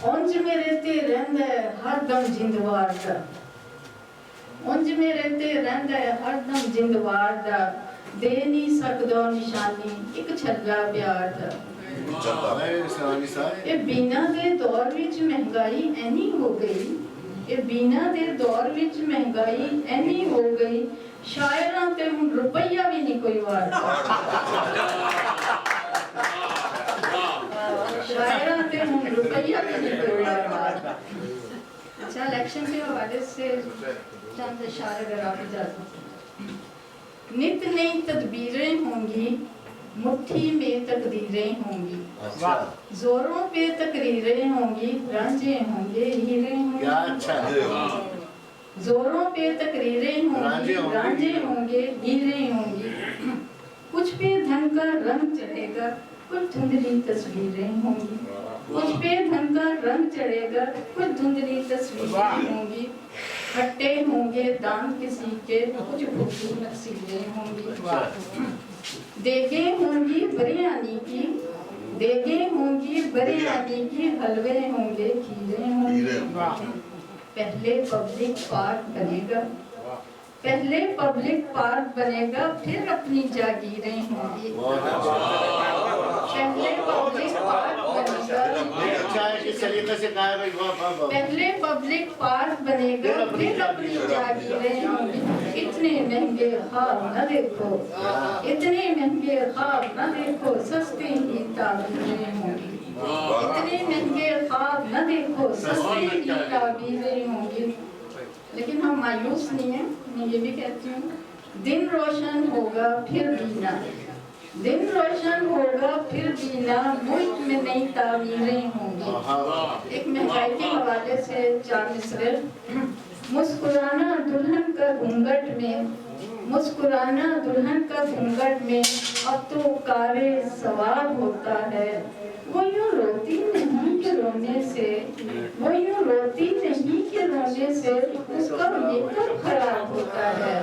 اونج میرے تے رہندا ہے ہر دم جندوار دا اونج میرے تے رہندا ہے ہر دم جندوار دا دے نہیں سکدا نشانی ایک چھلا پیار دا یہ بینا دے دور وچ مہنگائی اینی ہو گئی یہ بینا دے دور وچ مہنگائی اینی ہو گئی شاعراں تے ہن روپیہ بھی نہیں کوئی واردا شاعراں تے ہن روپیہ بھی نہیں کوئی واردا اچھا الیکشن کے حوالے سے چند اشارے اگر آپ اجازت نت نئی تدبیریں ہوں گی مٹھی میں تقدیریں ہوں گی زوروں پہ تقریریں ہوں گی رانجے ہوں گے ہیرے ہوں گے زوروں پہ تقریریں ہوں گی رانجے ہوں گے ہیرے ہوں گی کچھ پہ دھن کا رنگ چڑھے گا کچھ دھندلی تصویریں ہوں گی کچھ پہ دھن کا رنگ چڑھے گا کچھ دھندلی تصویریں ہوں گی کھٹے ہوں گے دان کسی کے کچھ بھوکی نقصیریں ہوں گی دیگیں ہوں گی بریانی کی دیگیں ہوں گی بریانی کی حلوے ہوں گے کھیرے ہوں گے پہلے پبلک پارک بنے گا پہلے پبلک پارک بنے گا پھر اپنی جاگیریں ہوں گی پہلے پبلک پارک بنے گا پہلے پبلک پارک بنے گا پھر اپنی جاگیریں ہوں گی اتنے مہنگے خواب نہ دیکھو اتنے مہنگے خواب نہ دیکھو سستی ہی تعبیریں ہوں گی اتنے مہنگے خواب نہ دیکھو سستی ہی تعبیریں ہوں گی لیکن ہم مایوس نہیں ہیں میں یہ بھی کہتی ہوں دن روشن ہوگا پھر بینا دن روشن ہوگا پھر بینا ملک میں نئی تعمیریں ہوں گی ایک مہنگائی کے حوالے سے 4 مصرے مسکرانا دلہن کا گھونگھٹ میں مسکرانا دلہن کا گھونگھٹ میں اب تو کارے ثواب ہوتا ہے وہ یوں روتی نہیں کہ رونے سے وہ یوں روتی نہیں کہ رونے سے اس کا میک اپ خراب ہوتا ہے